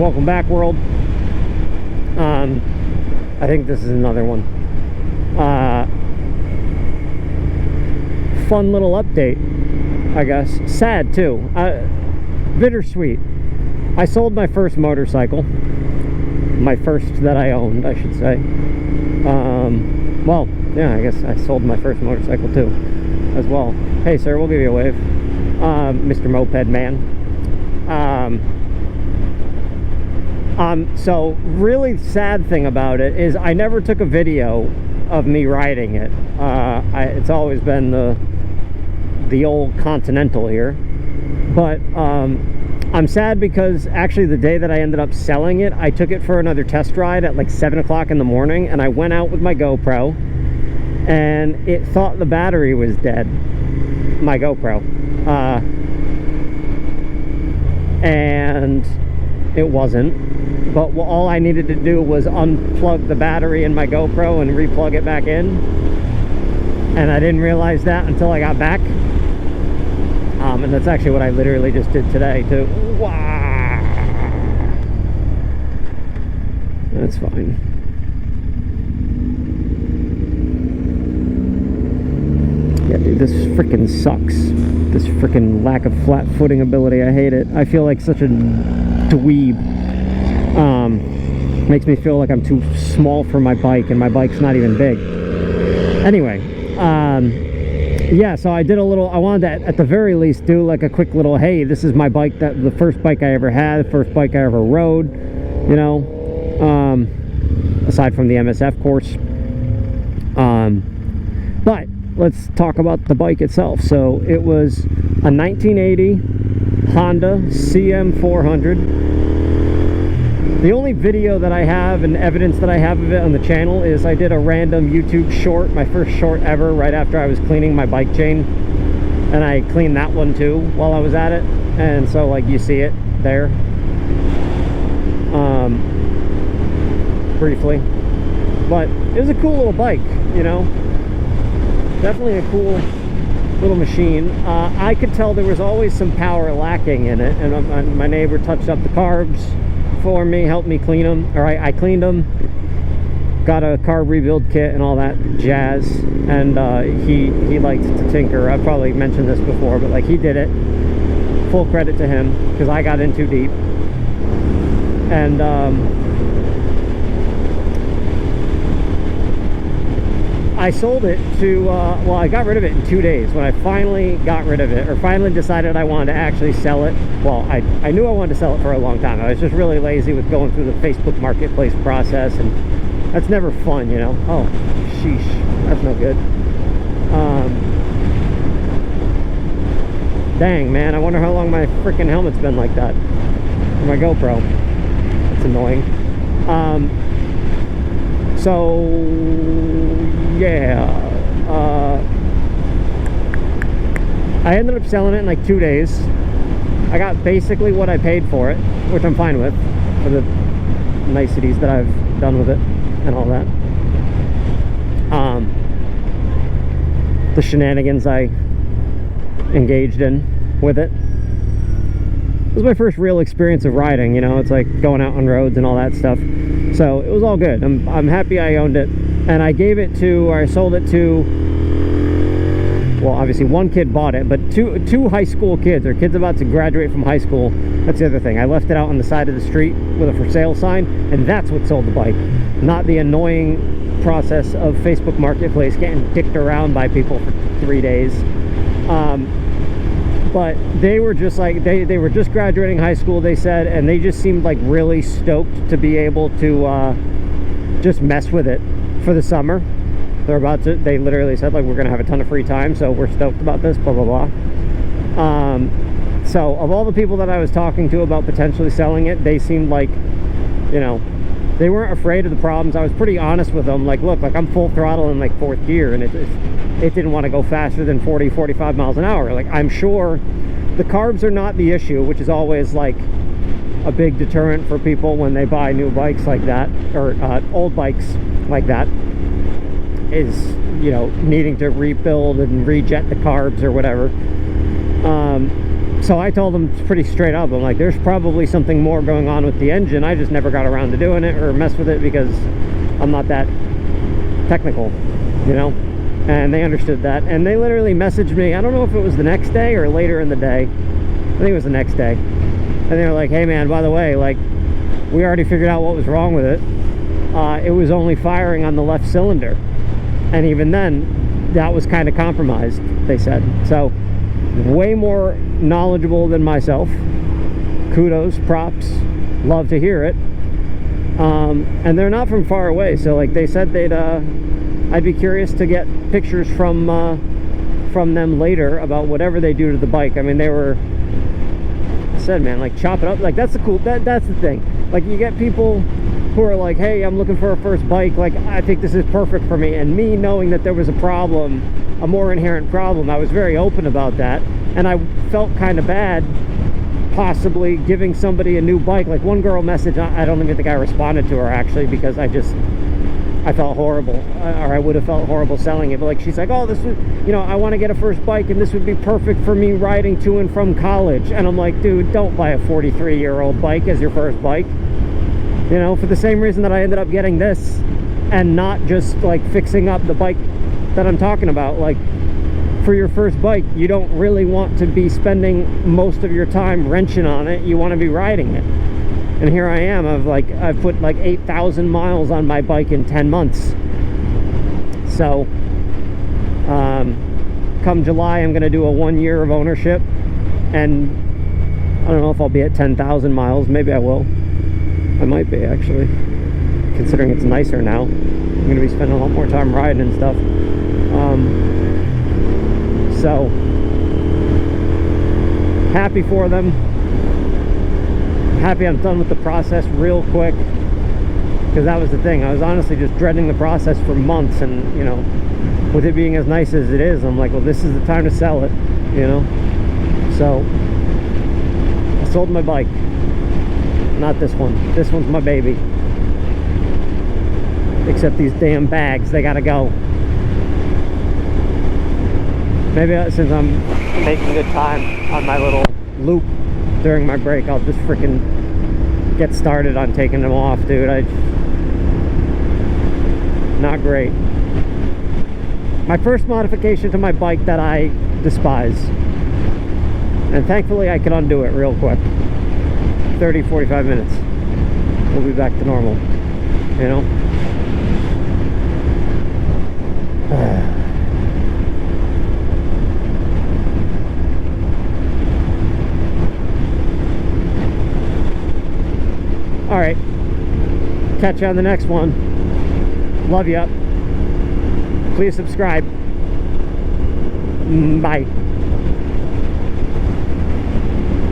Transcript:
Welcome back, world. I think this is another one. Fun little update, I guess. Sad too. Bittersweet. I sold my first motorcycle. My first that I owned, I should say. Well, yeah, I guess I sold my first motorcycle too, as well. Hey, sir, we'll give you a wave. Mr. Moped Man. So really sad thing about it is I never took a video of me riding it. It's always been the old Continental here, but I'm sad because actually the day that I ended up selling it, I took it for another test ride at like 7 o'clock in the morning, and I went out with my GoPro, and it thought the battery was dead, my GoPro, and it wasn't. But all I needed to do was unplug the battery in my GoPro and replug it back in, and I didn't realize that until I got back. And that's actually what I literally just did today too. Wow. That's fine. Yeah, dude, this freaking sucks. This freaking lack of flat footing ability, I hate it. I feel like such a dweeb. Makes me feel like I'm too small for my bike, and my bike's not even big. Anyway, yeah, so I did a little, I wanted to at the very least do like a quick little, hey, this is my bike, that the first bike I ever had, the first bike I ever rode, you know, aside from the MSF course. But let's talk about the bike itself. So it was a 1980 Honda CM400. The only video that I have and evidence that I have of it on the channel is I did a random YouTube short, my first short ever, right after I was cleaning my bike chain, and I cleaned that one too while I was at it, and so like you see it there, briefly. But it was a cool little bike, you know, definitely a cool little machine. I could tell there was always some power lacking in it, and my neighbor touched up the carbs for me, helped me clean them, or I cleaned them, got a carb rebuild kit and all that jazz, and he liked to tinker. I've probably mentioned this before, but like, he did it. Full credit to him, because I got in too deep. And I sold it to, well, I got rid of it in 2 days. When I finally got rid of it, or finally decided I wanted to actually sell it. Well, I knew I wanted to sell it for a long time. I was just really lazy with going through the Facebook Marketplace process, and that's never fun, you know. Oh, sheesh, that's no good. Dang, man, I wonder how long my freaking helmet's been like that. Or my GoPro. That's annoying. So yeah, I ended up selling it in like 2 days. I got basically what I paid for it, which I'm fine with, for the niceties that I've done with it and all that. The shenanigans I engaged in with it. It was my first real experience of riding, you know. It's like going out on roads and all that stuff. So it was all good. I'm happy I owned it. And I gave it to, or I sold it to, well, obviously one kid bought it, but two high school kids, or kids about to graduate from high school. That's the other thing. I left it out on the side of the street with a for sale sign, and that's what sold the bike. Not the annoying process of Facebook Marketplace getting dicked around by people for 3 days. But they were just like, they were just graduating high school, they said, and they just seemed like really stoked to be able to just mess with it for the summer. They're about to, they literally said like, we're gonna have a ton of free time, so we're stoked about this, blah blah blah. So of all the people that I was talking to about potentially selling it, they seemed like, you know, they weren't afraid of the problems. I was pretty honest with them, like, look, like I'm full throttle in like 4th gear, and it didn't want to go faster than 40-45 miles an hour. Like, I'm sure the carbs are not the issue, which is always like a big deterrent for people when they buy new bikes like that, or old bikes like that, is, you know, needing to rebuild and rejet the carbs or whatever. So I told him pretty straight up, I'm like, there's probably something more going on with the engine. I just never got around to doing it or mess with it because I'm not that technical, you know. And they understood that, and they literally messaged me, I don't know if it was the next day or later in the day, I think it was the next day, and they were like, hey man, by the way, like, we already figured out what was wrong with it. It was only firing on the left cylinder, and even then that was kind of compromised, they said. So way more knowledgeable than myself. Kudos, props, love to hear it. And they're not from far away, so like they said they'd I'd be curious to get pictures from them later about whatever they do to the bike. I mean, they were, I said, man, like, chop it up. Like, that's the cool, that's the thing. Like, you get people who are like, hey, I'm looking for a first bike, like, I think this is perfect for me. And me knowing that there was a problem, a more inherent problem, I was very open about that. And I felt kind of bad possibly giving somebody a new bike. Like, one girl messaged, I don't even think I responded to her actually, because I felt horrible, or I would have felt horrible selling it. But like, she's like, oh, this would, you know, I want to get a first bike and this would be perfect for me riding to and from college. And I'm like, dude, don't buy a 43-year-old bike as your first bike. You know, for the same reason that I ended up getting this and not just like fixing up the bike that I'm talking about. Like, for your first bike, you don't really want to be spending most of your time wrenching on it. You want to be riding it. And here I am, I've put like 8,000 miles on my bike in 10 months. So come July, I'm gonna do a 1 year of ownership, and I don't know if I'll be at 10,000 miles. Maybe I will. I might be, actually, considering it's nicer now. I'm gonna be spending a lot more time riding and stuff. So happy for them. Happy I'm done with the process real quick, because that was the thing. I was honestly just dreading the process for months, and you know, with it being as nice as it is, I'm like, well, this is the time to sell it, you know. So I sold my bike. Not this one. This one's my baby. Except these damn bags, they gotta go. Maybe since I'm making good time on my little loop during my break, I'll just freaking get started on taking them off, dude. Not great. My first modification to my bike that I despise, and thankfully I can undo it real quick. 30-45 minutes, we'll be back to normal, you know. All right, catch you on the next one. Love ya. Please subscribe. Bye.